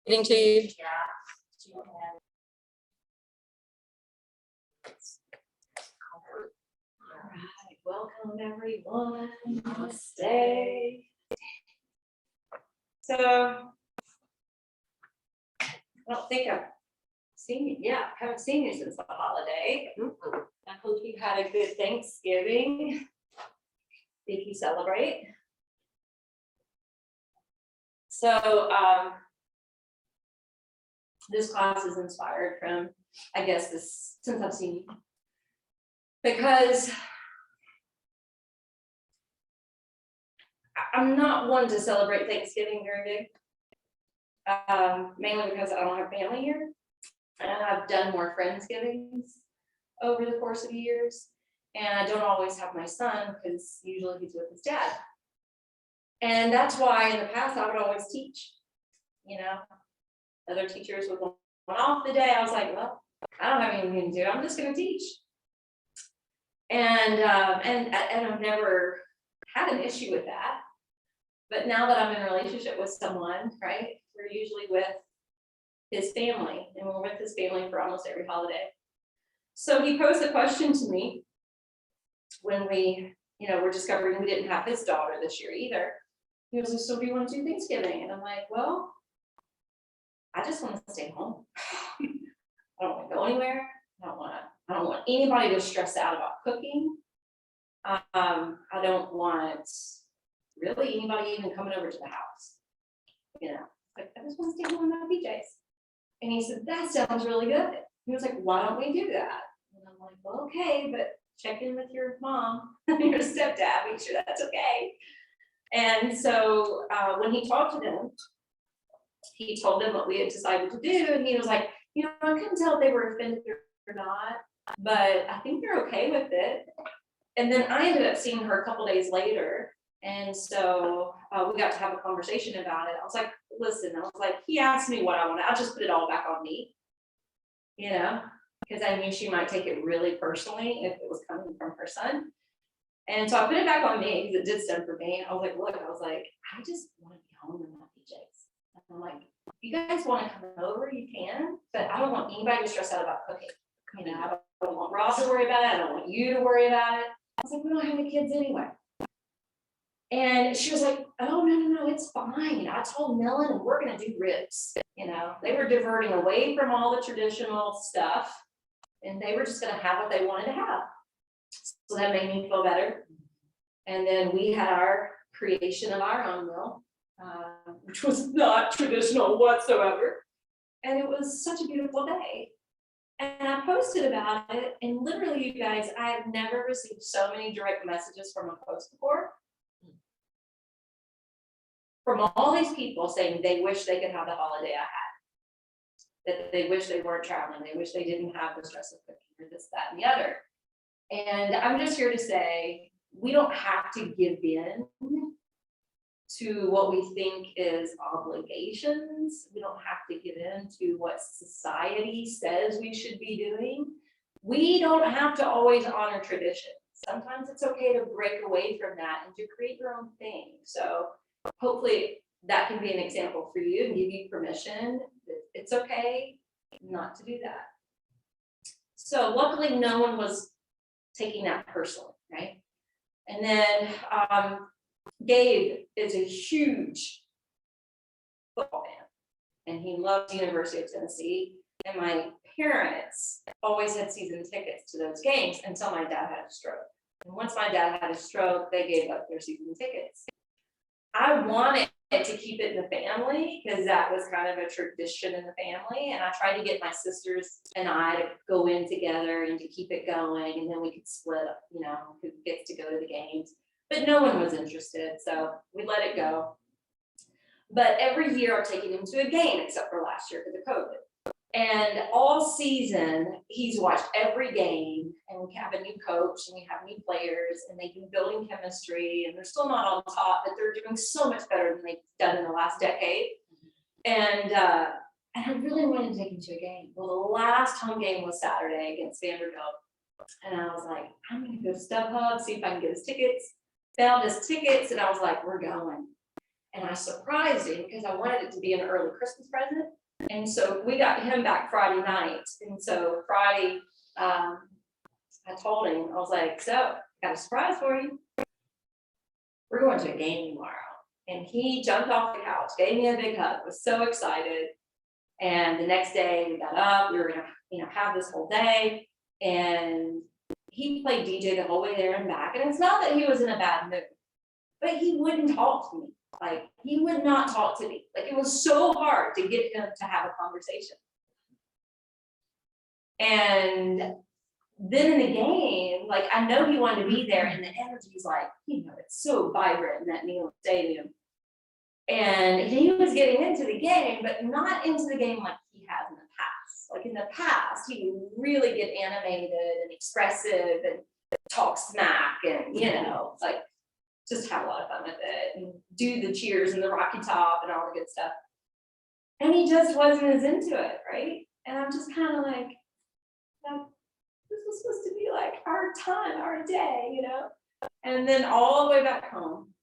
Getting to you. All right, welcome everyone. Namaste. So I don't think I've seen you. Yeah, I haven't seen you since the holiday. I hope you had a good Thanksgiving. Did you celebrate? So this class is inspired from, I guess, this since I've seen you. Because I'm not one to celebrate Thanksgiving very big, mainly because I don't have family here, and I've done more Friendsgivings over the course of years, and I don't always have my son because usually he's with his dad. And that's why in the past I would always teach, you know, other teachers would want off the day. I was like, well, I don't have anything to do. I'm just going to teach. And I've never had an issue with that. But now that I'm in a relationship with someone, right, we're usually with his family, and we're with his family for almost every holiday. So he posed a question to me when we, were discovering we didn't have his daughter this year either. He was like, so do you want to do Thanksgiving? And I'm like, well, I just want to stay home. I don't want to go anywhere. I don't want anybody to stress out about cooking. I don't want really anybody even coming over to the house. Like I just want to stay home in my PJs. And he said, that sounds really good. He was like, why don't we do that? And I'm like, well, okay, but check in with your mom and your stepdad, make sure that's okay. And so when he talked to them, he told them what we had decided to do, and he was like, I couldn't tell if they were offended or not, but I think they're okay with it. And then I ended up seeing her a couple days later, and so we got to have a conversation about it. I was like, listen, he asked me what I wanted. I'll just put it all back on me, because I knew she might take it really personally if it was coming from her son. And so I put it back on me because it did stem for me. I was like, look, I just want to be home in my PJs. I'm like, if you guys want to come over, you can, but I don't want anybody to stress out about cooking. I don't want Rob to worry about it. I don't want you to worry about it. I was like, we don't have any kids anyway. And she was like, oh, no, it's fine. I told Millen and we're going to do ribs. They were diverting away from all the traditional stuff, and they were just going to have what they wanted to have. So that made me feel better. And then we had our creation of our own meal, which was not traditional whatsoever. And it was such a beautiful day. And I posted about it, and literally, you guys, I have never received so many direct messages from a post before. From all these people saying they wish they could have the holiday I had. That they wish they weren't traveling. They wish they didn't have the stress of cooking or this, that, and the other. And I'm just here to say, we don't have to give in to what we think is obligations. We don't have to give in to what society says we should be doing. We don't have to always honor tradition. Sometimes it's okay to break away from that and to create your own thing. So hopefully that can be an example for you and give you permission. It's okay not to do that. So luckily no one was taking that personally, right? And then Gabe is a huge football fan, and he loves the University of Tennessee. And my parents always had season tickets to those games until my dad had a stroke. And once my dad had a stroke, they gave up their season tickets. I wanted to keep it in the family because that was kind of a tradition in the family. And I tried to get my sisters and I to go in together and to keep it going. And then we could split up, who gets to go to the games. But no one was interested, so we let it go. But every year I'm taking him to a game, except for last year because of COVID. And all season, he's watched every game, and we have a new coach, and we have new players, and they've been building chemistry, and they're still not on top, but they're doing so much better than they've done in the last decade. And I really wanted to take him to a game. Well, the last home game was Saturday against Vanderbilt. And I was like, I'm going to go StubHub, see if I can get his tickets. Found his tickets, and I was like, we're going. And I surprised him because I wanted it to be an early Christmas present. And so we got him back Friday night. And so Friday, I told him, I was like, so got a surprise for you. We're going to a game tomorrow. And he jumped off the couch, gave me a big hug, was so excited. And the next day we got up, we were gonna, have this whole day. And he played DJ the whole way there and back. And it's not that he was in a bad mood, but he wouldn't talk to me. Like, he would not talk to me. Like, it was so hard to get him to have a conversation. And then in the game, like, I know he wanted to be there, and the energy's like, it's so vibrant in that Neyland Stadium. And he was getting into the game, but not into the game like he has in the past. Like, in the past, he would really get animated and expressive and talk smack and, like, just have a lot of fun with it and do the cheers and the Rocky Top and all the good stuff. And he just wasn't as into it, right? And I'm just kind of like, this was supposed to be like our time, our day, And then all the way back home,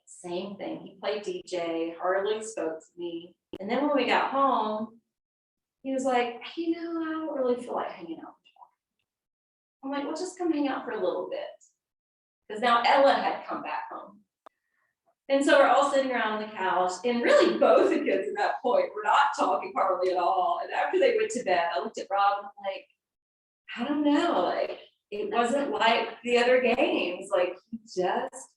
same thing. He played DJ, hardly spoke to me. And then when we got home, he was like, I don't really feel like hanging out. I'm like, well, just come hang out for a little bit. Because now Ella had come back home. And so we're all sitting around on the couch, and really both the kids at that point were not talking hardly at all. And after they went to bed, I looked at Rob and I'm like, I don't know, like, it wasn't like the other games, like, he just,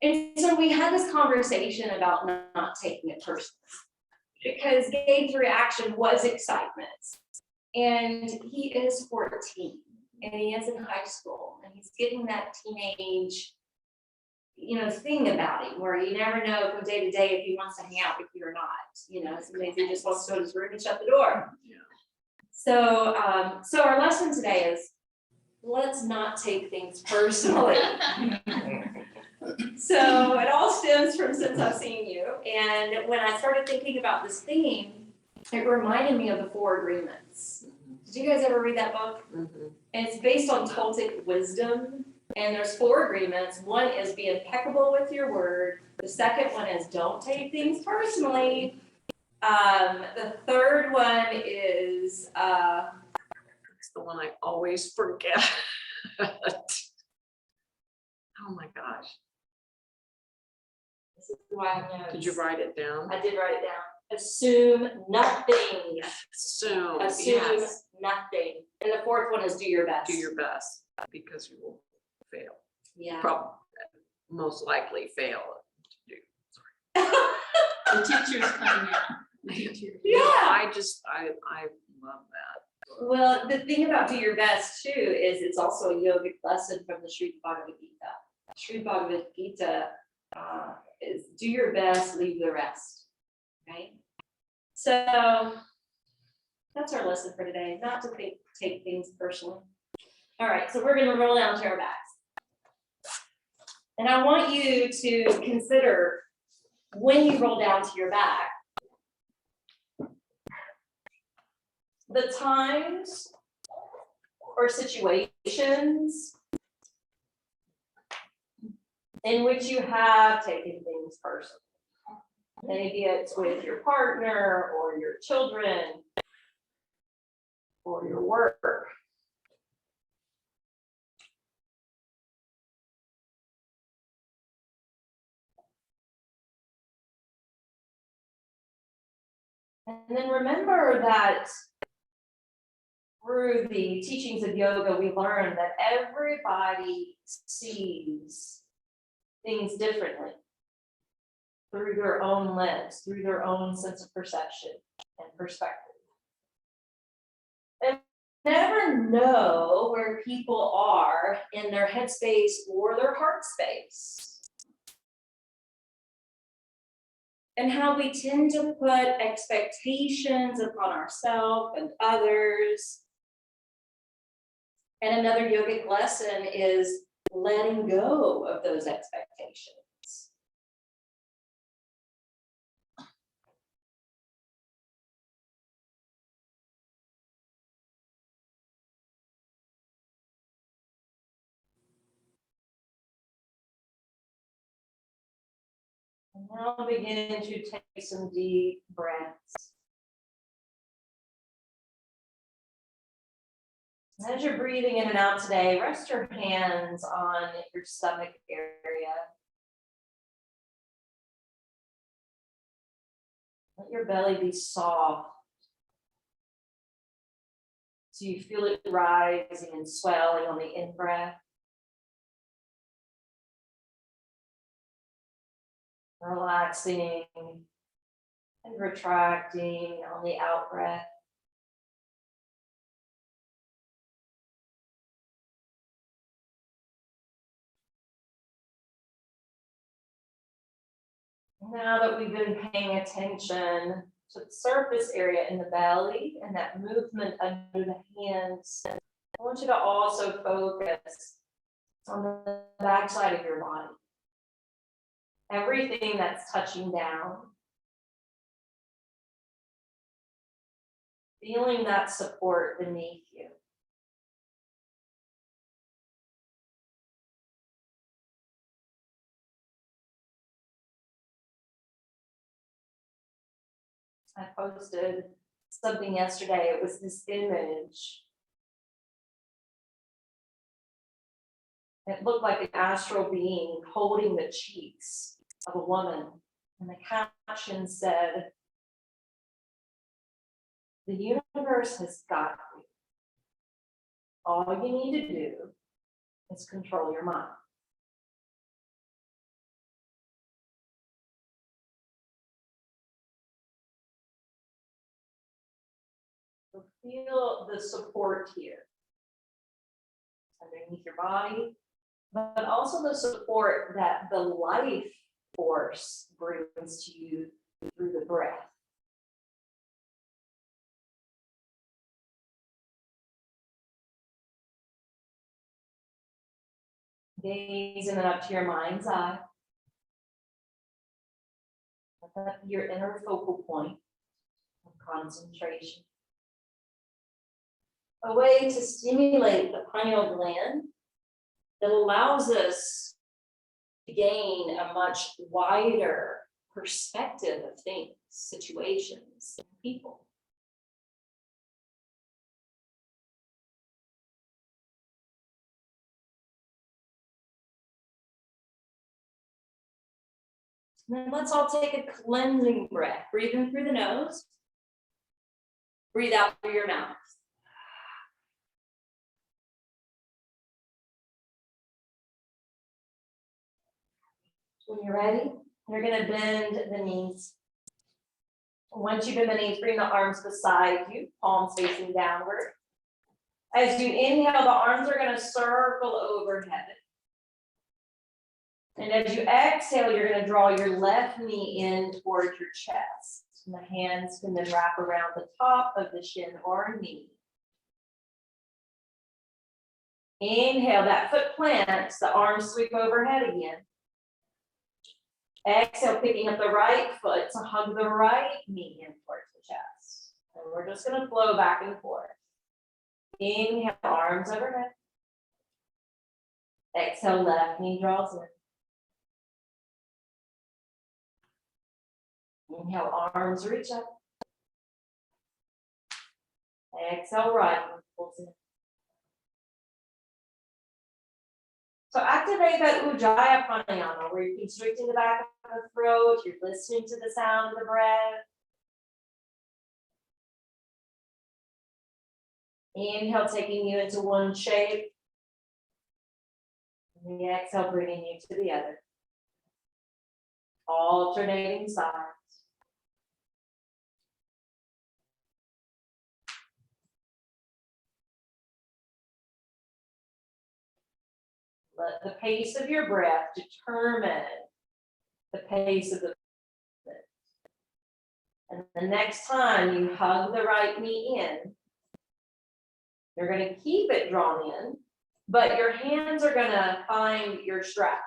and so we had this conversation about not taking it personally, because Gabe's reaction was excitement. And he is 14. And he is in high school, and he's getting that teenage, thing about him where you never know from day to day if he wants to hang out with you or not. Some days he just wants to go to his room and shut the door. Yeah. So our lesson today is, let's not take things personally. So it all stems from Since I've Seen You. And when I started thinking about this theme, it reminded me of the 4 Agreements. Did you guys ever read that book? Mm-hmm. And it's based on Toltec wisdom. And there's 4 agreements. One is be impeccable with your word. The second one is don't take things personally. The third one is it's the one I always forget. Oh my gosh. This is why I have notes. Did you write it down? I did write it down. Assume nothing. Assume yes. Nothing. And the 4th one is do your best. Do your best, because you will fail. Yeah. Probably, most likely fail. The teacher's coming out. Yeah. I love that. Well, the thing about do your best too is it's also a yogic lesson from the Sri Bhagavad Gita. Sri Bhagavad Gita is do your best, leave the rest. Right? So that's our lesson for today, not to take things personally. All right, so we're going to roll down to our backs. And I want you to consider when you roll down to your back, the times or situations in which you have taken things personally. Maybe it's with your partner or your children or your work. And then remember that through the teachings of yoga, we learn that everybody sees things differently through their own lens, through their own sense of perception and perspective. And never know where people are in their headspace or their heart space. And how we tend to put expectations upon ourselves and others. And another yogic lesson is letting go of those expectations. Now begin to take some deep breaths. As you're breathing in and out today, rest your hands on your stomach area. Let your belly be soft. So you feel it rising and swelling on the in-breath. Relaxing and retracting on the out-breath. Now that we've been paying attention to the surface area in the belly and that movement under the hands, I want you to also focus on the backside of your body. Everything that's touching down. Feeling that support beneath you. I posted something yesterday. It was this image. It looked like an astral being holding the cheeks of a woman. And the caption said, "The universe has got you. All you need to do is control your mind." So feel the support here underneath your body, but also the support that the life force brings to you through the breath. Gazing it up to your mind's eye. Let that be your inner focal point of concentration. A way to stimulate the pineal gland that allows us to gain a much wider perspective of things, situations, and people. And then let's all take a cleansing breath. Breathe in through the nose. Breathe out through your mouth. When you're ready, you're going to bend the knees. Once you bend the knees, bring the arms beside you, palms facing downward. As you inhale, the arms are going to circle overhead. And as you exhale, you're going to draw your left knee in towards your chest. And the hands can then wrap around the top of the shin or knee. Inhale, that foot plants, the arms sweep overhead again. Exhale, picking up the right foot to hug the right knee in towards the chest. And we're just going to flow back and forth. Inhale, arms overhead. Exhale, left knee draws in. Inhale, arms reach up. Exhale, right knee pulls in. So activate that Ujjayi pranayama where you're constricting the back of the throat, you're listening to the sound of the breath. Inhale, taking you into one shape. And the exhale, bringing you to the other. Alternating sides. Let the pace of your breath determine the pace of the movement. And the next time you hug the right knee in, you're going to keep it drawn in, but your hands are going to find your strap.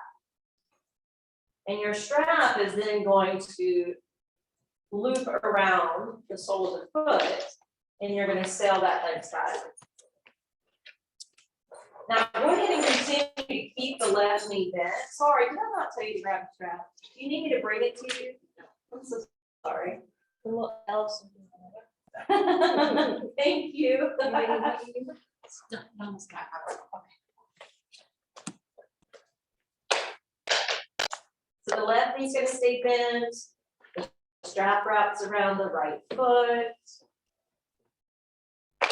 And your strap is then going to loop around the sole of the foot, and you're going to sail that leg side. Now, go ahead and continue to keep the left knee bent. Sorry, did I not tell you to grab the strap? Do you need me to bring it to you? I'm so sorry. The little elves. Thank you. Almost got it. So the left knee's gonna stay bent. The strap wraps around the right foot.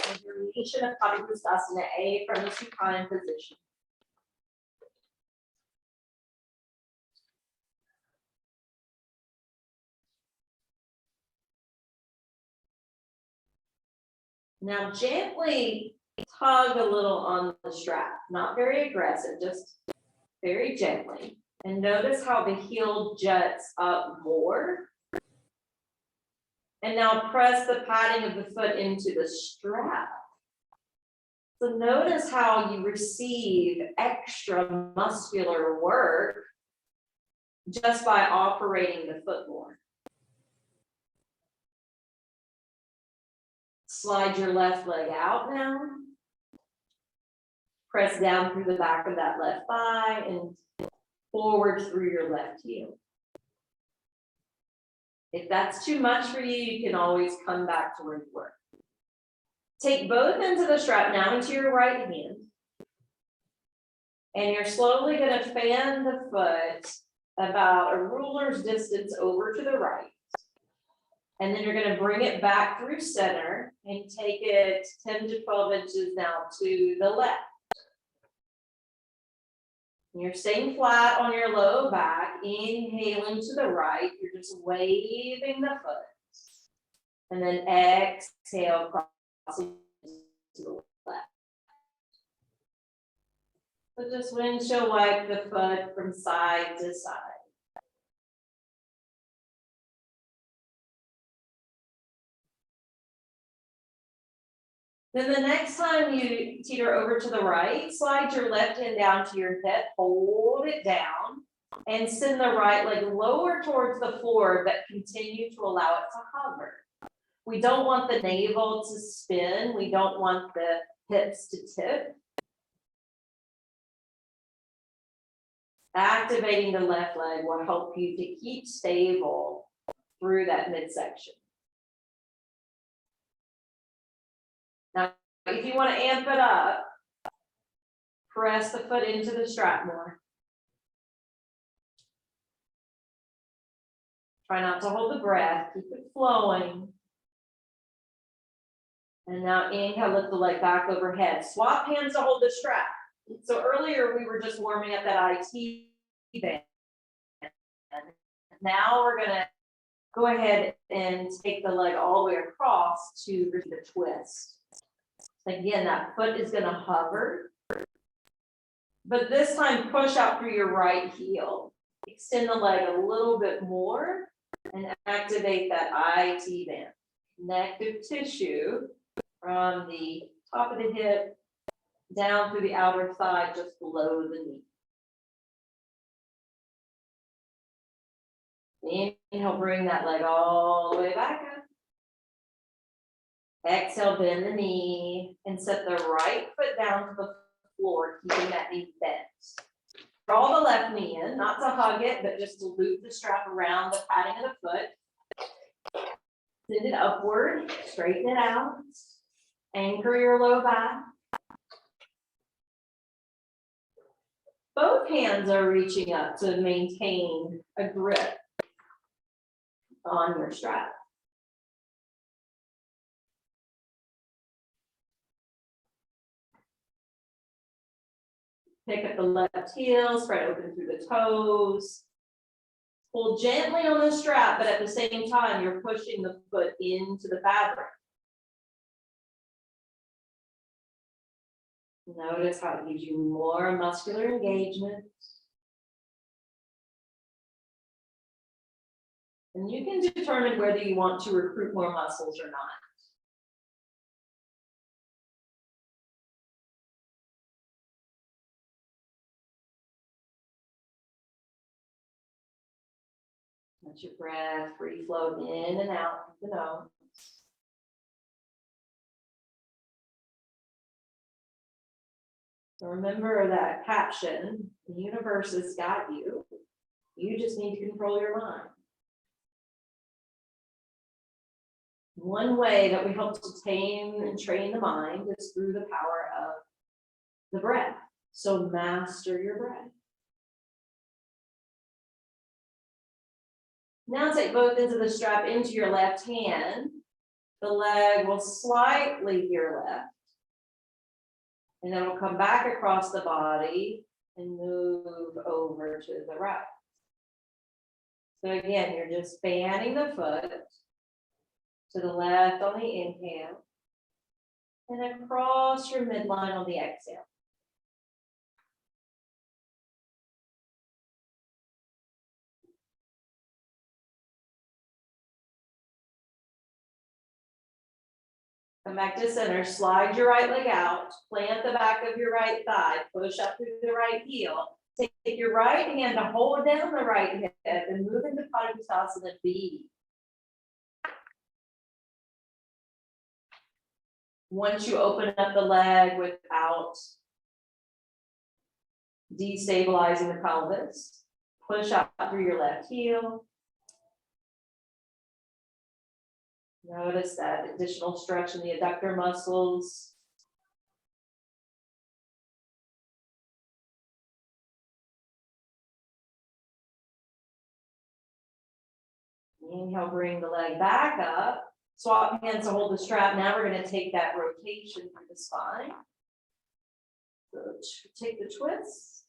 And your knee should have caught Padmasana A from the supine position. Now gently tug a little on the strap, not very aggressive, just very gently. And notice how the heel juts up more. And now press the padding of the foot into the strap. So notice how you receive extra muscular work just by operating the foot more. Slide your left leg out now. Press down through the back of that left thigh and forward through your left heel. If that's too much for you, you can always come back to where you were. Take both ends of the strap now into your right hand. And you're slowly going to fan the foot about a ruler's distance over to the right. And then you're going to bring it back through center and take it 10 to 12 inches now to the left. You're staying flat on your low back, inhaling to the right. You're just waving the foot. And then exhale, crossing to the left. So just windshield wipe the foot from side to side. Then the next time you teeter over to the right, slide your left hand down to your hip, hold it down, and send the right leg lower towards the floor, but continue to allow it to hover. We don't want the navel to spin. We don't want the hips to tip. Activating the left leg will help you to keep stable through that midsection. Now, if you want to amp it up, press the foot into the strap more. Try not to hold the breath, keep it flowing. And now inhale, lift the leg back overhead. Swap hands to hold the strap. So earlier we were just warming up that IT band. Now we're gonna go ahead and take the leg all the way across to the twist. Again, that foot is gonna hover, but this time push out through your right heel. Extend the leg a little bit more and activate that IT band. Connective tissue from the top of the hip down through the outer thigh just below the knee. Inhale, bring that leg all the way back up. Exhale, bend the knee and set the right foot down to the floor, keeping that knee bent. Draw the left knee in, not to hug it, but just to loop the strap around the padding of the foot. Send it upward, straighten it out. Anchor your low back. Both hands are reaching up to maintain a grip on your strap. Pick up the left heel, spread open through the toes. Pull gently on the strap, but at the same time, you're pushing the foot into the fabric. Notice how it gives you more muscular engagement. And you can determine whether you want to recruit more muscles or not. Let your breath free flow in and out the nose. So remember that caption, the universe has got you. You just need to control your mind. One way that we help to tame and train the mind is through the power of the breath. So master your breath. Now take both ends of the strap into your left hand. The leg will slightly to your left. And then we'll come back across the body and move over to the right. So again, you're just fanning the foot to the left on the inhale and across your midline on the exhale. Come back to center, slide your right leg out, plant the back of your right thigh, push up through the right heel. Take your right hand to hold down the right hip and move into Padangusthasana B. Once you open up the leg without destabilizing the pelvis, push out through your left heel. Notice that additional stretch in the adductor muscles. Inhale, bring the leg back up. Swap hands to hold the strap. Now we're going to take that rotation through the spine. So take the twist.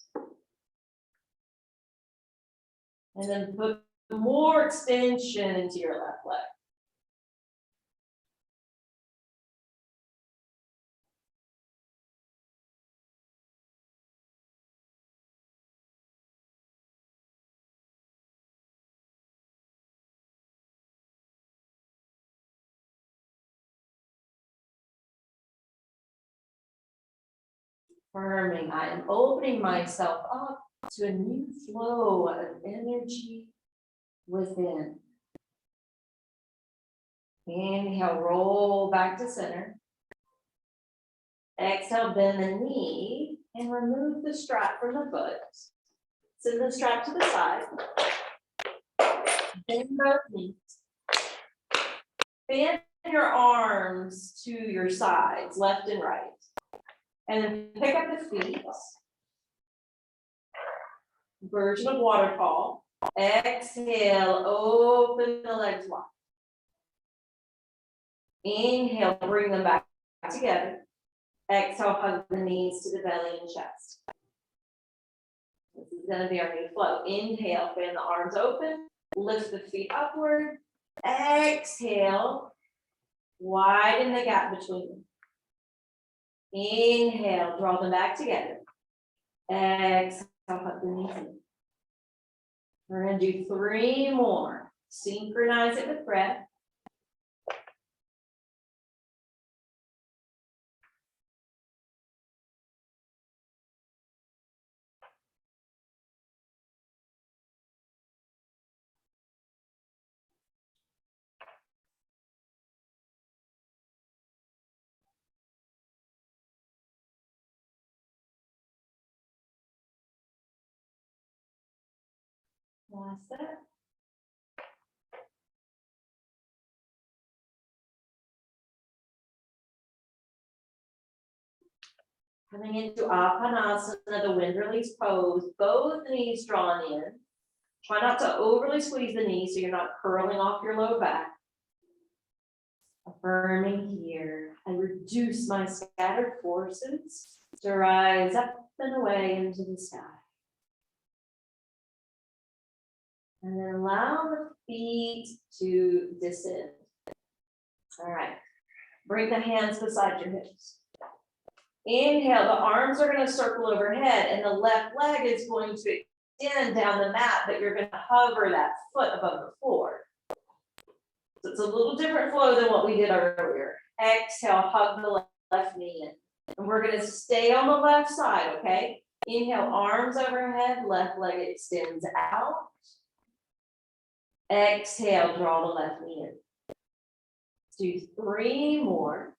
And then put more extension into your left leg. Affirming, I am opening myself up to a new flow of energy within. Inhale, roll back to center. Exhale, bend the knee and remove the strap from the foot. Send the strap to the side. Bend both knees. Bend your arms to your sides, left and right. And then pick up the feet. Version of waterfall. Exhale, open the legs wide. Inhale, bring them back together. Exhale, hug the knees to the belly and chest. This is going to be our new flow. Inhale, fan the arms open. Lift the feet upward. Exhale, widen the gap between them. Inhale, draw them back together. Exhale, hug the knees in. We're going to do 3 more. Synchronize it with breath. Last set. Coming into Apanasana, the wind release pose, both knees drawn in. Try not to overly squeeze the knees so you're not curling off your low back. Affirming here, I reduce my scattered forces to rise up and away into the sky. And then allow the feet to descend. All right, bring the hands beside your hips. Inhale, the arms are going to circle overhead and the left leg is going to extend down the mat, but you're going to hover that foot above the floor. So it's a little different flow than what we did earlier. Exhale, hug the left knee in. And we're going to stay on the left side, okay? Inhale, arms overhead, left leg extends out. Exhale, draw the left knee in. Let's do 3 more.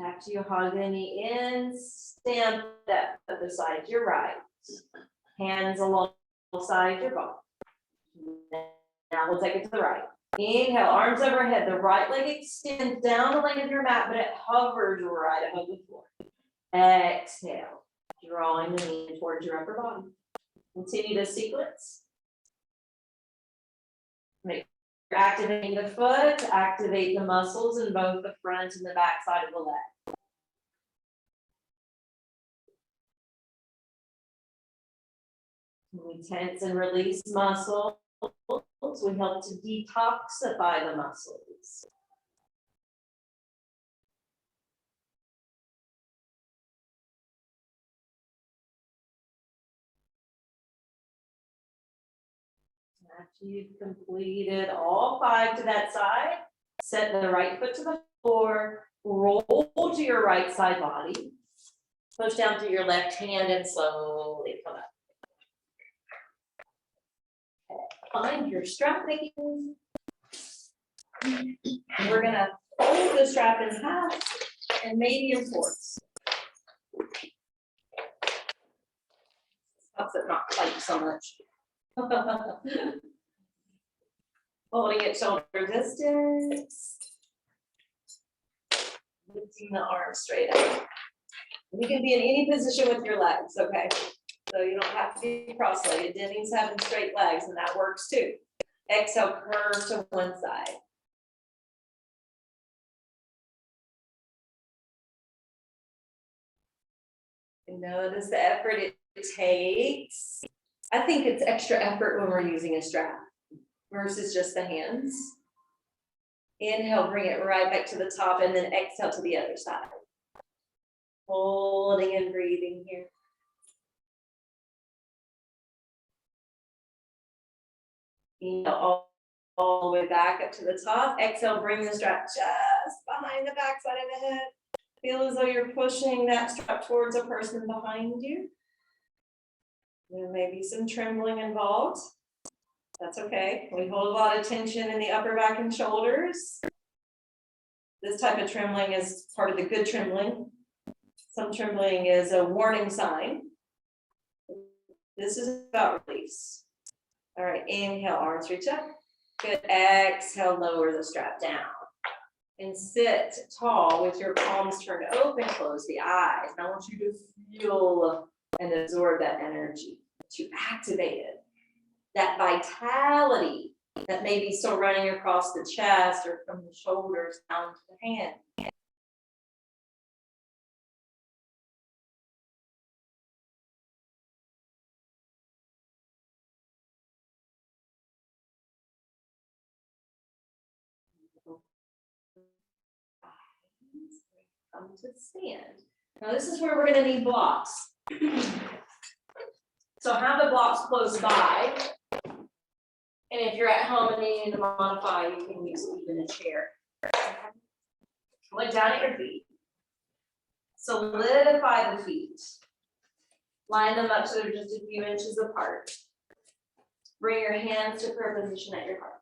After you hug the knee in, stamp that other side, your right. Hands alongside your body. Now we'll take it to the right. Inhale, arms overhead. The right leg extends down the length of your mat, but it hovers right above the floor. Exhale, drawing the knee towards your upper body. Continue the sequence. Make sure you're activating the foot to activate the muscles in both the front and the back side of the leg. We tense and release muscles. We help to detoxify the muscles. After you've completed all 5 to that side, set the right foot to the floor, roll to your right side body, push down through your left hand and slowly come up. Find your strap again. We're gonna fold the strap in half and maybe in fourths. Helps it not fight so much. Holding it shoulder distance. Lifting the arm straight up. You can be in any position with your legs, okay? So you don't have to be cross-legged. Denny's having straight legs and that works too. Exhale, curve to one side. And notice the effort it takes. I think it's extra effort when we're using a strap versus just the hands. Inhale, bring it right back to the top and then exhale to the other side. Holding and breathing here. Inhale all the way back up to the top. Exhale, bring the strap just behind the back side of the head. Feel as though you're pushing that strap towards a person behind you. There may be some trembling involved. That's okay. We hold a lot of tension in the upper back and shoulders. This type of trembling is part of the good trembling. Some trembling is a warning sign. This is about release. All right, inhale, arms reach up. Good, exhale, lower the strap down. And sit tall with your palms turned open, close the eyes. And I want you to feel and absorb that energy, to activate it. That vitality that may be still running across the chest or from the shoulders down to the hand. Come to stand. Now this is where we're going to need blocks. So have the blocks close by. And if you're at home and needing to modify, you can use even a chair. Look down at your feet. Solidify the feet. Line them up so they're just a few inches apart. Bring your hands to prayer position at your heart.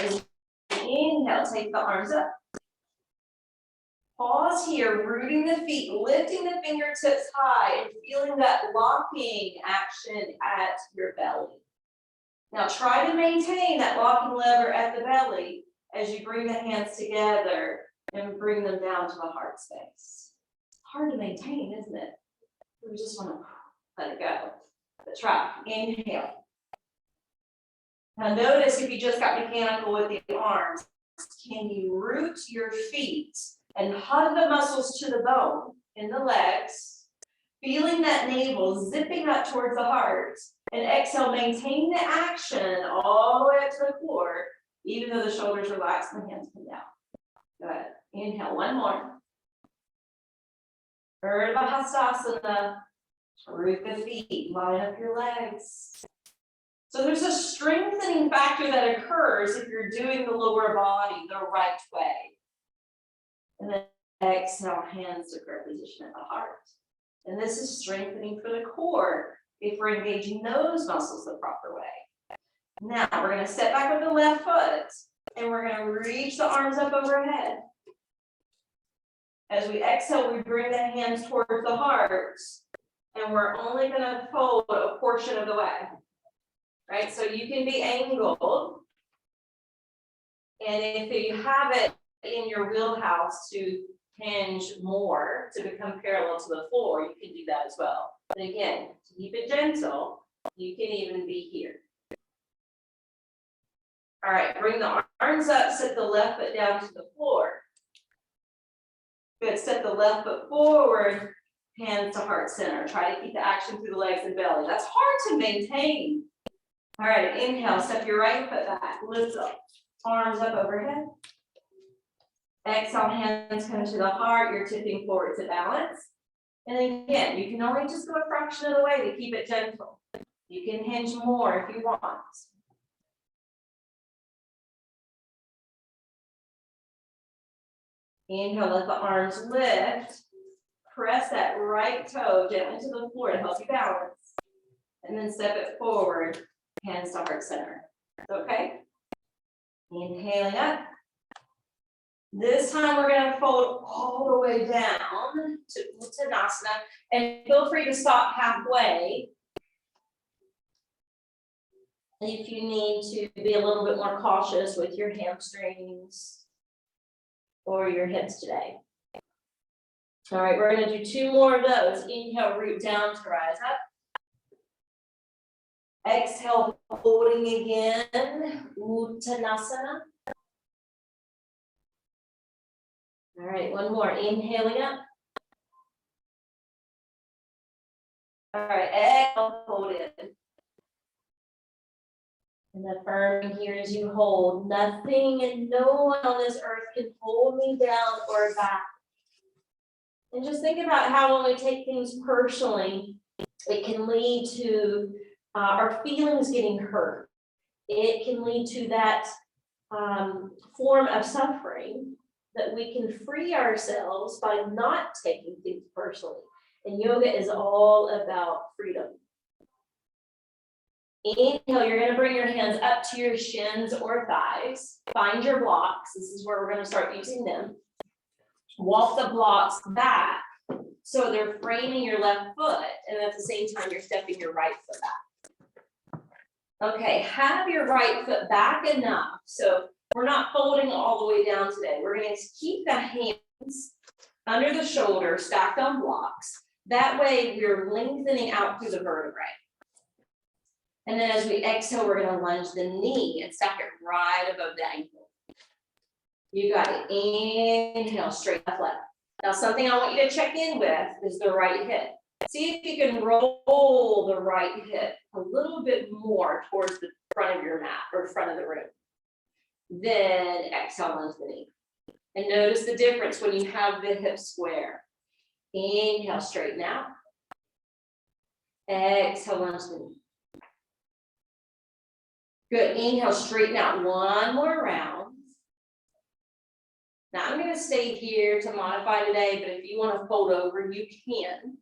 As you inhale, take the arms up. Pause here, rooting the feet, lifting the fingertips high and feeling that locking action at your belly. Now try to maintain that locking lever at the belly as you bring the hands together and bring them down to the heart space. It's hard to maintain, isn't it? We just want to let it go. But try, inhale. Now notice if you just got mechanical with the arms, can you root your feet and hug the muscles to the bone in the legs, feeling that navel zipping up towards the heart, and exhale, maintain the action all the way up to the core, even though the shoulders relax and the hands come down. Good. Inhale, one more. Urdhva Hastasana, root the feet, line up your legs. So there's a strengthening factor that occurs if you're doing the lower body the right way. And then exhale, hands to prayer position at the heart. And this is strengthening for the core if we're engaging those muscles the proper way. Now we're going to step back with the left foot and we're going to reach the arms up overhead. As we exhale, we bring the hands towards the heart, and we're only gonna fold a portion of the way. Right, so you can be angled. And if you have it in your wheelhouse to hinge more, to become parallel to the floor, you can do that as well. But again, to keep it gentle, you can even be here. All right, bring the arms up, set the left foot down to the floor. Good, step the left foot forward, hands to heart center. Try to keep the action through the legs and belly. That's hard to maintain. All right, inhale, step your right foot back, lift up, arms up overhead. Exhale, hands come to the heart, you're tipping forward to balance. And again, you can only just go a fraction of the way to keep it gentle. You can hinge more if you want. Inhale, let the arms lift. Press that right toe gently to the floor to help you balance. And then step it forward, hands to heart center. Okay? Inhaling up. This time we're going to fold all the way down to Uttanasana. And feel free to stop halfway if you need to be a little bit more cautious with your hamstrings or your hips today. All right, we're going to do 2 more of those. Inhale, root down to rise up. Exhale, folding again, Uttanasana. All right, one more, inhaling up. All right, exhale, fold in. And affirming here as you hold, nothing and no one on this earth can hold me down or back. And just think about how when we take things personally, it can lead to our feelings getting hurt. It can lead to that form of suffering that we can free ourselves by not taking things personally. And yoga is all about freedom. Inhale, you're going to bring your hands up to your shins or thighs. Find your blocks. This is where we're going to start using them. Walk the blocks back so they're framing your left foot, and at the same time, you're stepping your right foot back. Okay, have your right foot back enough. So we're not folding all the way down today. We're going to keep the hands under the shoulder, stacked on blocks. That way, we're lengthening out through the vertebrae. And then as we exhale, we're going to lunge the knee and stack it right above the ankle. You got it. Inhale, straight left leg. Now, something I want you to check in with is the right hip. See if you can roll the right hip a little bit more towards the front of your mat or front of the room. Then exhale, lunge the knee. And notice the difference when you have the hip square. Inhale, straighten out. Exhale, lunge the knee. Good. Inhale, straighten out. One more round. Now I'm going to stay here to modify today, but if you want to fold over, you can.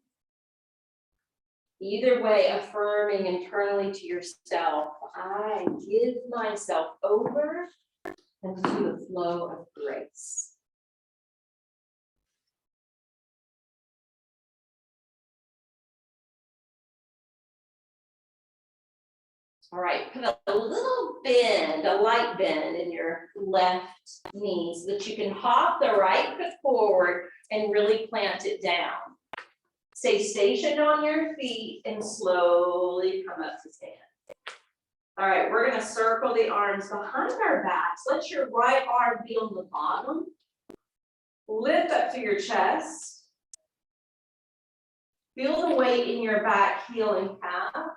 Either way, affirming internally to yourself, I give myself over into the flow of grace. All right, put a little bend, a light bend in your left knee so that you can hop the right foot forward and really plant it down. Stay stationed on your feet and slowly come up to stand. All right, we're going to circle the arms behind our backs. Let your right arm be on the bottom. Lift up to your chest. Feel the weight in your back, heel, and calf.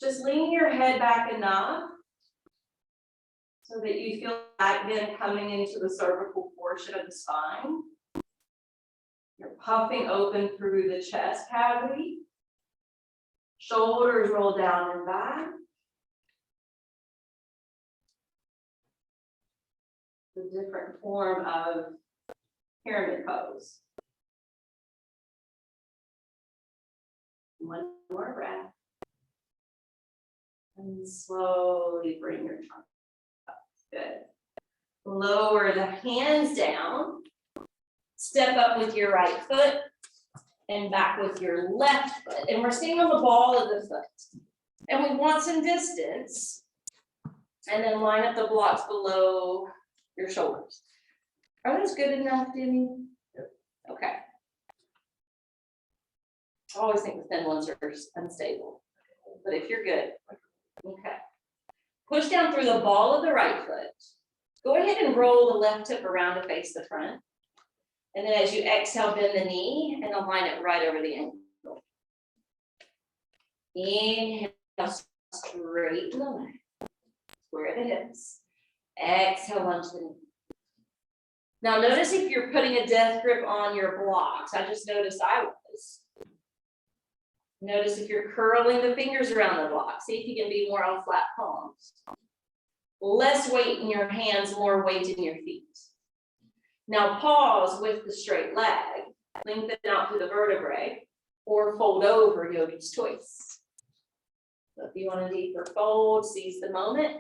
Just lean your head back enough so that you feel back bend coming into the cervical portion of the spine. You're puffing open through the chest cavity. Shoulders roll down and back. A different form of pyramid pose. One more breath. And slowly bring your trunk up. Good. Lower the hands down. Step up with your right foot and back with your left foot. And we're staying on the ball of the foot. And we want some distance. And then line up the blocks below your shoulders. Are those good enough, Jimmy? Yep. Okay. I always think the thin ones are unstable, but if you're good, okay. Push down through the ball of the right foot. Go ahead and roll the left hip around to face the front. And then as you exhale, bend the knee and align it right over the ankle. Inhale, straighten the leg. Square the hips. Exhale, lunge the knee. Now notice if you're putting a death grip on your blocks. I just noticed I was. Notice if you're curling the fingers around the block. See if you can be more on flat palms. Less weight in your hands, more weight in your feet. Now pause with the straight leg. Lengthen out through the vertebrae or fold over, yogi's choice. So if you want a deeper fold, seize the moment.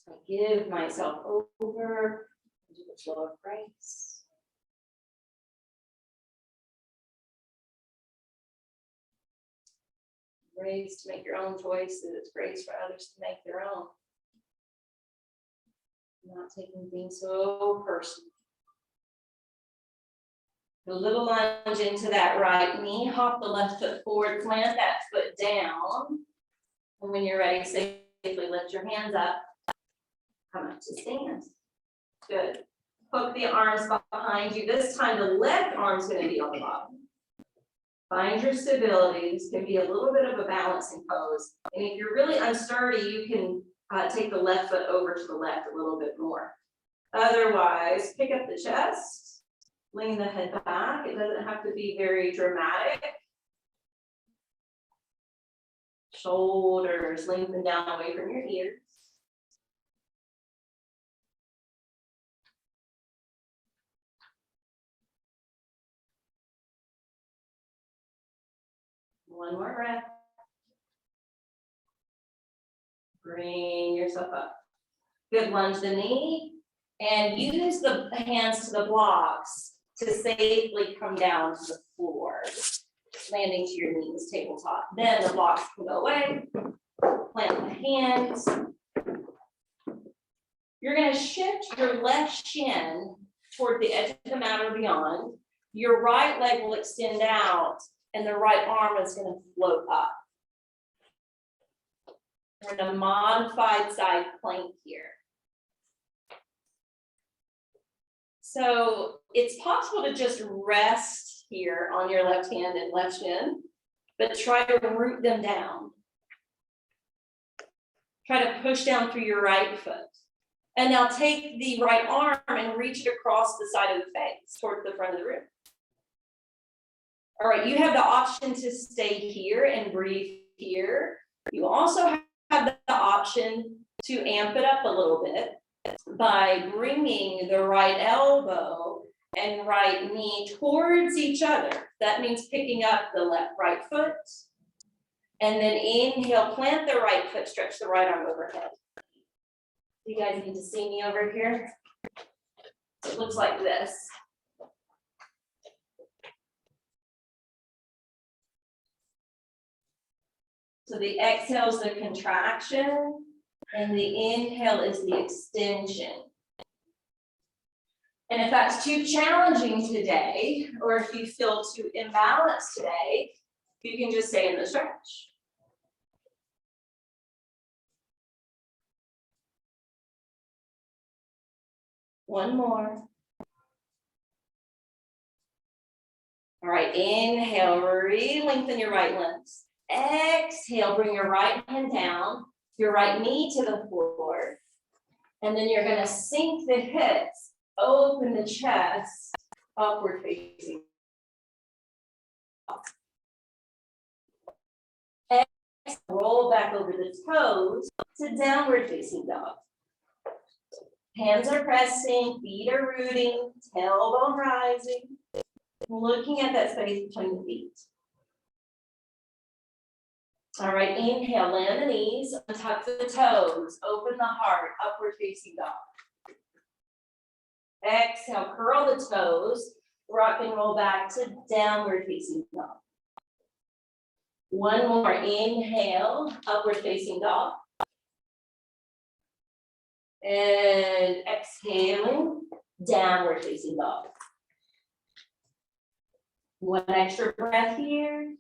I give myself over into the flow of grace. Grace to make your own choices, grace for others to make their own. Not taking things so personal. A little lunge into that right knee, hop the left foot forward, plant that foot down. And when you're ready, safely lift your hands up. Come up to stand. Good. Hook the arms behind you. This time the left arm's going to be on the bottom. Find your stability. This can be a little bit of a balancing pose. And if you're really unsturdy, you can take the left foot over to the left a little bit more. Otherwise, pick up the chest, lean the head back. It doesn't have to be very dramatic. Shoulders lengthen down away from your ears. One more breath. Bring yourself up. Good, lunge the knee and use the hands to the blocks to safely come down to the floor, landing to your knees, tabletop. Then the blocks can go away. Plant the hands. You're going to shift your left shin toward the edge of the mat or beyond. Your right leg will extend out and the right arm is going to float up. We're in a modified side plank here. So it's possible to just rest here on your left hand and left shin, but try to root them down. Try to push down through your right foot. And now take the right arm and reach it across the side of the face towards the front of the room. All right, you have the option to stay here and breathe here. You also have the option to amp it up a little bit by bringing the right elbow and right knee towards each other. That means picking up the right foot. And then inhale, plant the right foot, stretch the right arm overhead. You guys need to see me over here. It looks like this. So the exhale is the contraction and the inhale is the extension. And if that's too challenging today, or if you feel too imbalanced today, you can just stay in the stretch. One more. All right, inhale, re-lengthen your right limbs. Exhale, bring your right hand down, your right knee to the floor. And then you're gonna sink the hips, open the chest, upward facing. Exhale, roll back over the toes to downward facing dog. Hands are pressing, feet are rooting, tailbone rising. Looking at that space between the feet. All right, inhale, land the knees, tuck the toes, open the heart, upward facing dog. Exhale, curl the toes, rock and roll back to downward facing dog. One more, inhale, upward facing dog. And exhaling, downward facing dog. One extra breath here.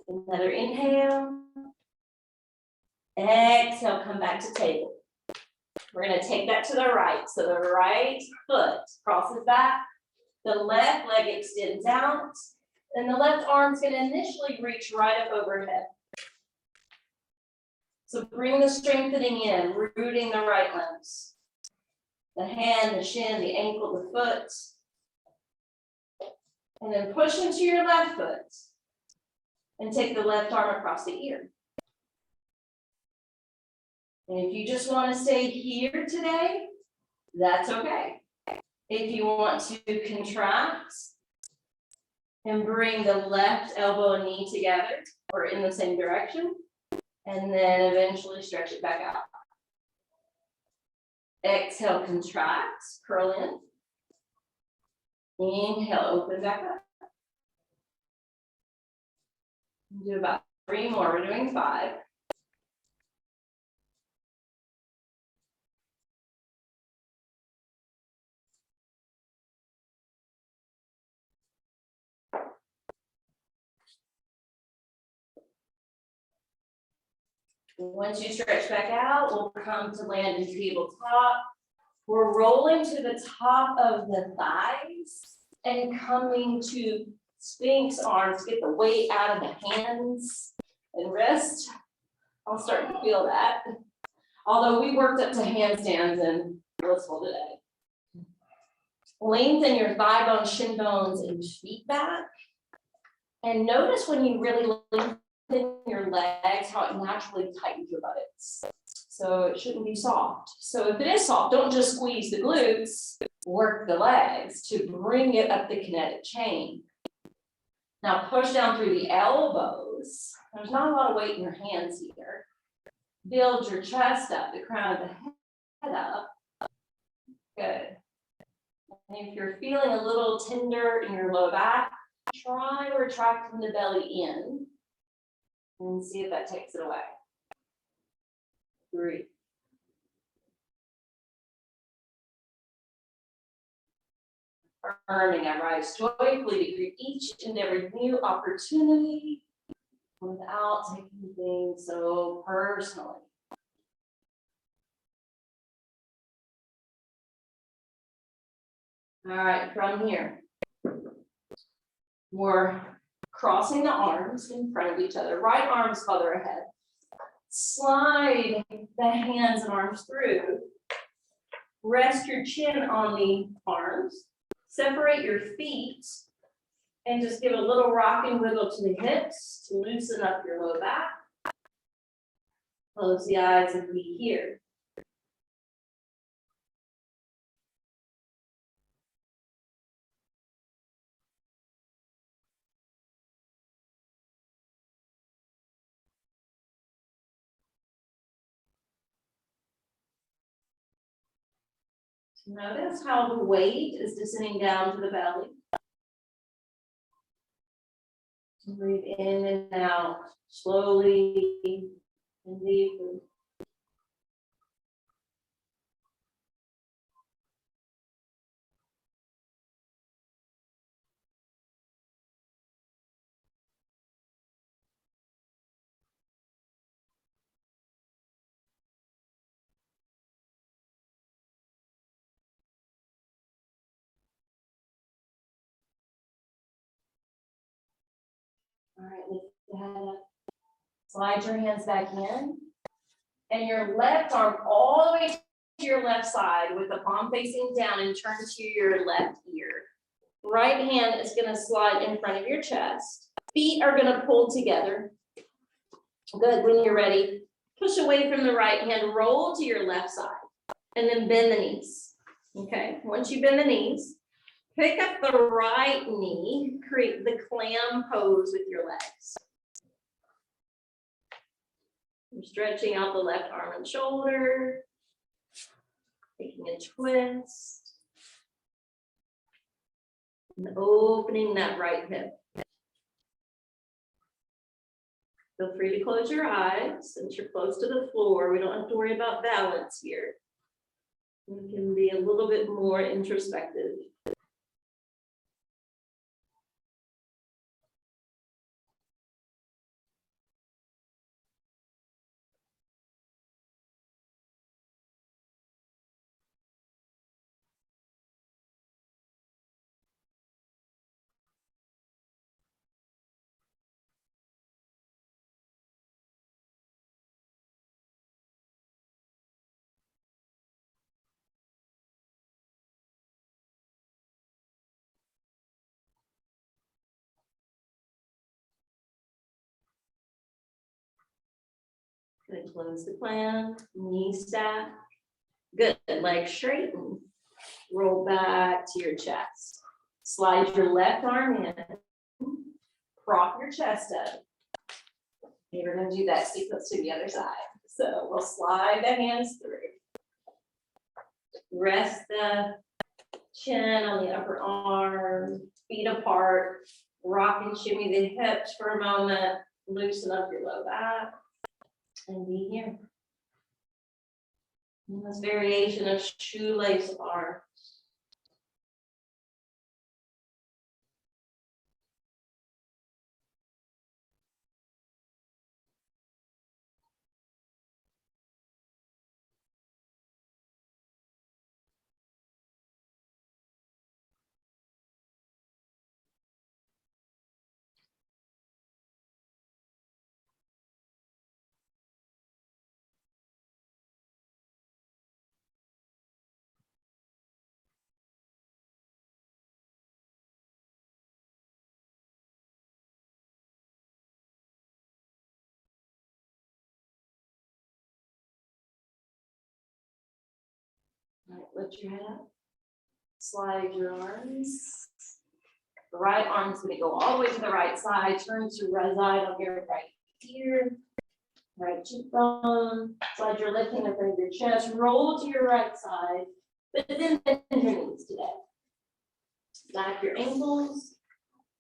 Another inhale. Exhale, come back to table. We're gonna take that to the right. So the right foot crosses back, the left leg extends out, and the left arm's gonna initially reach right up overhead. So bring the strengthening in, rooting the right limbs. The hand, the shin, the ankle, the foot. And then push into your left foot. And take the left arm across the ear. And if you just want to stay here today, that's okay. If you want to contract and bring the left elbow and knee together or in the same direction, and then eventually stretch it back out. Exhale, contract, curl in. Inhale, open back up. Do about 3 more, we're doing 5. Once you stretch back out, we'll come to land in tabletop. We're rolling to the top of the thighs and coming to Sphinx arms. Get the weight out of the hands and wrist. I'll start to feel that. Although we worked up to handstands and blissful today. Lengthen your thigh bones, shin bones, and feet back. And notice when you really lengthen your legs, how it naturally tightens your buttocks. So it shouldn't be soft. So if it is soft, don't just squeeze the glutes, work the legs to bring it up the kinetic chain. Now push down through the elbows. There's not a lot of weight in your hands here. Build your chest up, the crown of the head up. Good. And if you're feeling a little tender in your low back, try retracting the belly in and see if that takes it away. 3. Affirming, I rise joyfully to greet each and every new opportunity without taking things so personally. All right, from here, we're crossing the arms in front of each other. Right arm's farther ahead. Slide the hands and arms through. Rest your chin on the arms. Separate your feet and just give a little rock and wiggle to the hips to loosen up your low back. Close the eyes and be here. Notice how the weight is descending down to the belly. Breathe in and out slowly and deeply. All right, lift the head up. Slide your hands back in. And your left arm all the way to your left side with the palm facing down and turn to your left ear. Right hand is going to slide in front of your chest. Feet are going to pull together. Good. When you're ready, push away from the right hand, roll to your left side, and then bend the knees. Okay. Once you bend the knees, Pick up the right knee, create the clam pose with your legs. You're stretching out the left arm and shoulder, taking a twist, and opening that right hip. Feel free to close your eyes since you're close to the floor. We don't have to worry about balance here. We can be a little bit more introspective. Gonna close the clam, knee stack. Good, legs straighten. Roll back to your chest. Slide your left arm in. Prop your chest up. Okay, we're gonna do that sequence to the other side. So we'll slide the hands through. Rest the chin on the upper arm, feet apart. Rock and shimmy the hips for a moment. Loosen up your low back. And be here. And this variation of shoelace arms. All right, lift your head up. Slide your arms. The right arm's gonna go all the way to the right side. Turn to reside on your right ear. Right cheekbone. Slide your left hand up under your chest. Roll to your right side. But then bend your knees today. Back your ankles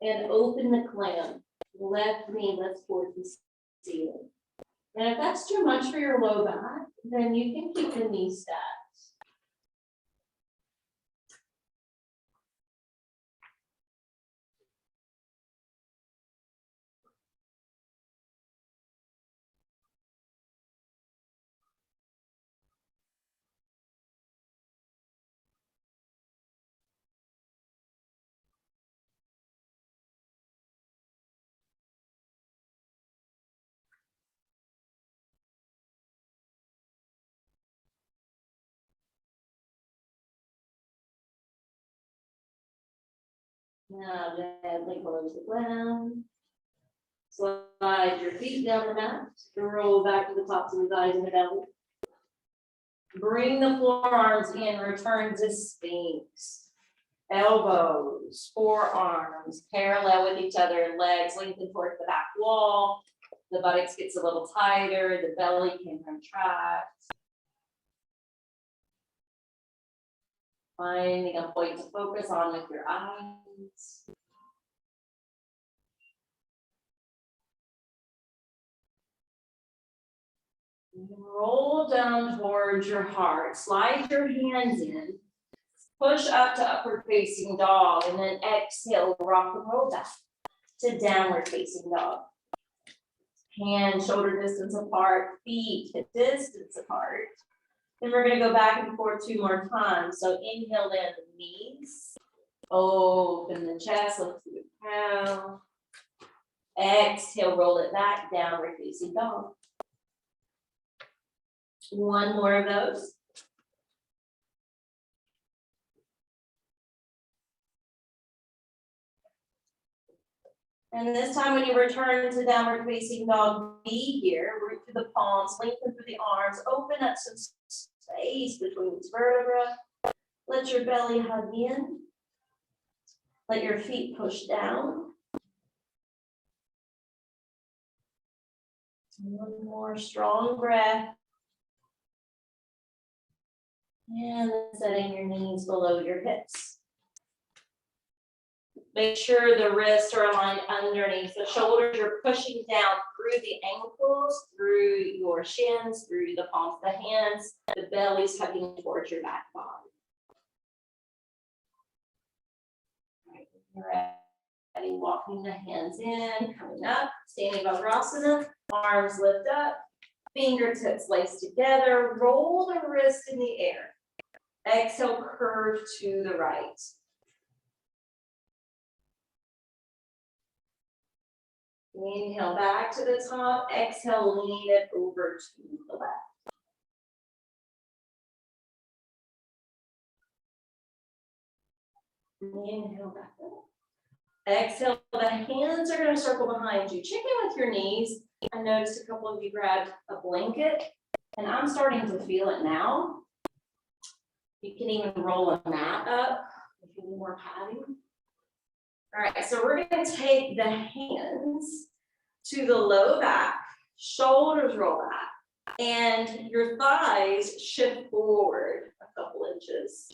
and open the clam. Left knee lifts towards the ceiling. And if that's too much for your low back, then you can keep the knee stacked. Now gently close the clam. Slide your feet down the mat. Roll back to the tops of the thighs and the belly. Bring the forearms in, return to Sphinx. Elbows, forearms, parallel with each other, legs lengthen towards the back wall. The buttocks gets a little tighter, the belly can contract. Finding a point to focus on with your eyes. Roll down towards your heart. Slide your hands in. Push up to upward facing dog and then exhale, rock and roll back to downward facing dog. Hands shoulder distance apart, feet hip distance apart. Then we're going to go back and forth 2 more times. So inhale in the knees, open the chest, lift through the crown. Exhale, roll it back, downward facing dog. 1 more of those. And this time when you return to downward facing dog, be here, root through the palms, lengthen through the arms, open up some space between these vertebrae. Let your belly hug in. Let your feet push down. One more strong breath. And then setting your knees below your hips. Make sure the wrists are aligned underneath the shoulders. You're pushing down through the ankles, through your shins, through the palms of the hands. The belly's hugging towards your back body. All right, when you're ready, walking the hands in, coming up, standing Vajrasana, arms lift up, fingertips laced together, roll the wrist in the air. Exhale, curve to the right. Inhale back to the top, exhale, lean it over to the left. Inhale back up. Exhale, the hands are going to circle behind you. Check in with your knees. I noticed a couple of you grabbed a blanket, and I'm starting to feel it now. You can even roll a mat up if you need more padding. All right, so we're going to take the hands to the low back, shoulders roll back, and your thighs shift forward a couple inches.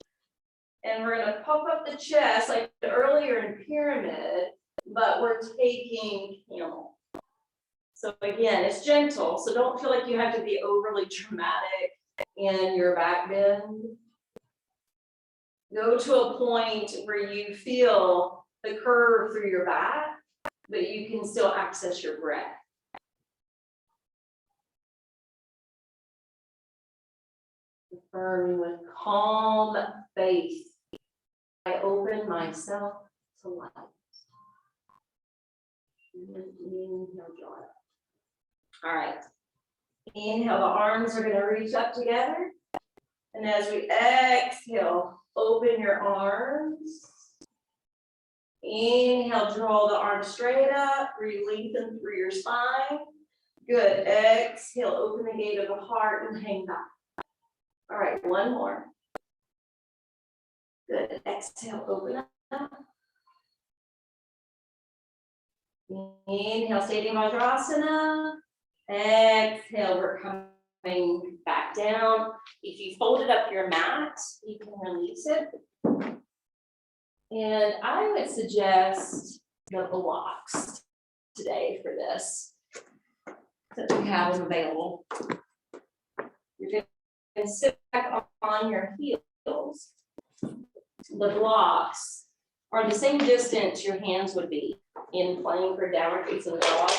And we're going to puff up the chest like earlier in pyramid, but we're taking camel. So again, it's gentle, so don't feel like you have to be overly dramatic in your back bend. Go to a point where you feel the curve through your back, but you can still access your breath. Affirming with calm faith, I open myself to light. Inhale, draw it up. All right. Inhale, the arms are going to reach up together. And as we exhale, open your arms. Inhale, draw the arms straight up, release them through your spine. Good. Exhale, open the gate of the heart and hang back. All right, one more. Good. Exhale, open up. Inhale, standing Vajrasana. Exhale, we're coming back down. If you folded up your mat, you can release it. And I would suggest the blocks today for this, since we have them available. You're going to sit back on your heels. The blocks are the same distance your hands would be in playing for downward facing dog.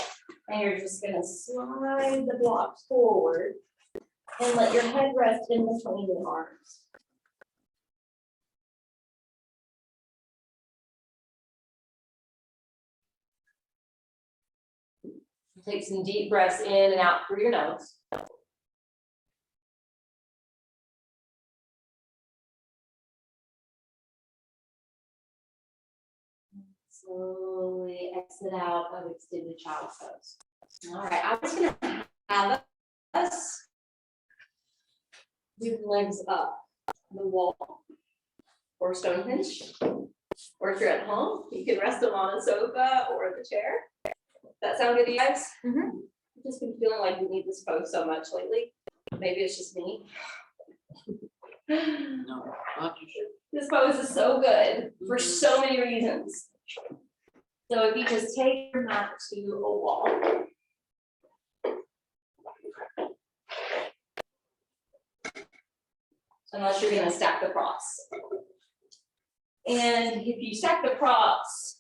And you're just going to slide the blocks forward and let your head rest in between the arms. Take some deep breaths in and out through your nose. Slowly exit out of extended child's pose. All right, I'm just going to have us do the legs up the wall or Stonehenge. Or if you're at home, you can rest them on a sofa or the chair. That sound good to you guys? I've just been feeling like we need this pose so much lately. Maybe it's just me. No, not usually. This pose is so good for so many reasons. So if you just take your mat to a wall. Unless you're gonna stack the props. And if you stack the props,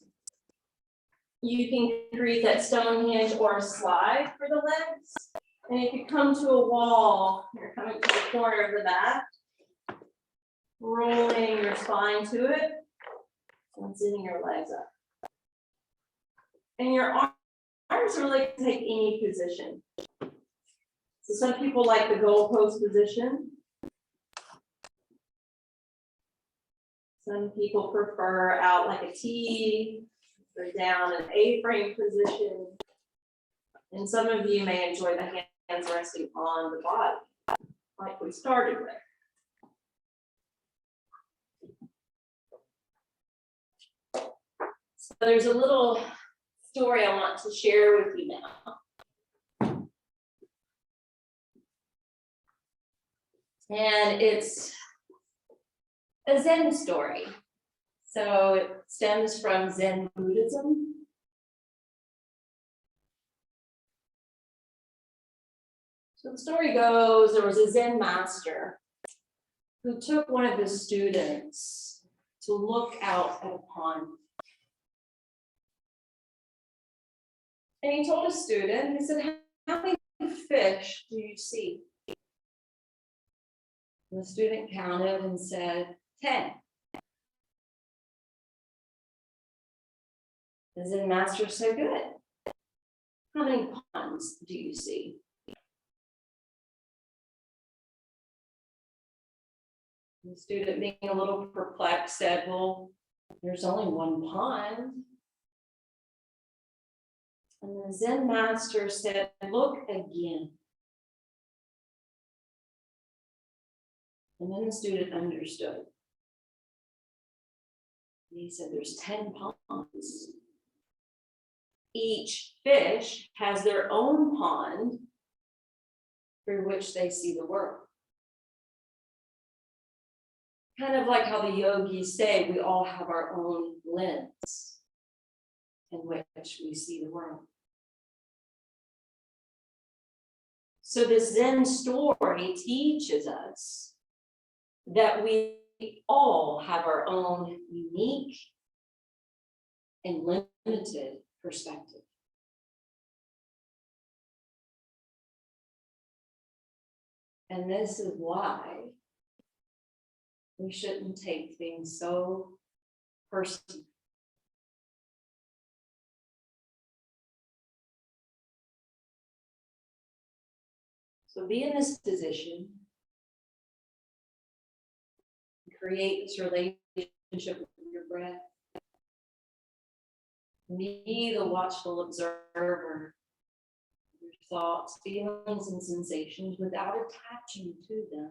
you can create that Stonehenge or a slide for the legs. And if you come to a wall, you're coming to the corner of the mat, rolling your spine to it, and sitting your legs up. And your arms really can take any position. So some people like the goalpost position. Some people prefer out like a T, or down an A-frame position. And some of you may enjoy the hands resting on the body, like we started with. there's a little story I want to share with you now. And it's a Zen story. So it stems from Zen Buddhism. So the story goes, there was a Zen master who took one of his students to look out at a pond. And he told his student, he said, how many fish do you see? And the student counted and said, 10. The Zen master said, good. How many ponds do you see? The student, being a little perplexed, said, well, there's only one pond. And the Zen master said, look again. And then the student understood. And he said, there's 10 ponds. Each fish has their own pond through which they see the world. Kind of like how the yogis say, we all have our own lens in which we see the world. So this Zen story teaches us that we all have our own unique and limited perspective. And this is why we shouldn't take things so personally. So be in this position, create this relationship with your breath. Be the watchful observer of your thoughts, feelings, and sensations without attaching to them.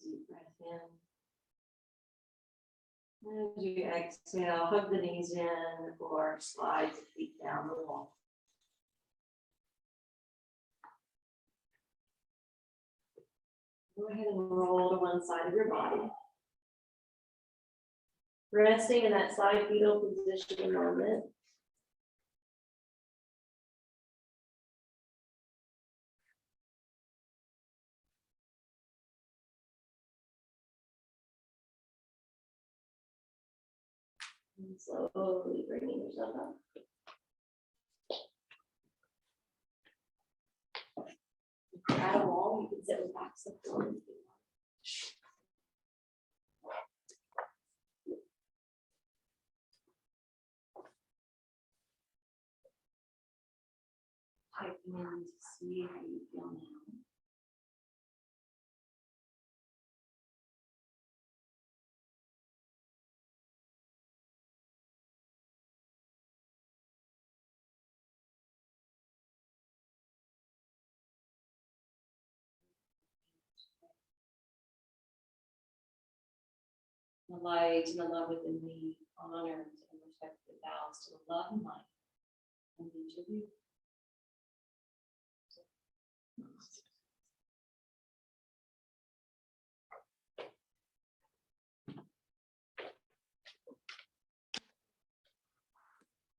deep breath in. As you exhale, hug the knees in or slide the feet down the wall. Go ahead and roll to one side of your body. Resting in that side fetal position a moment. And slowly bringing yourself up. If you're at a wall, you can sit with back support if you want. Piping in to see how you feel now. The light and the love within me honors and respects the vows to the love and light of each of you.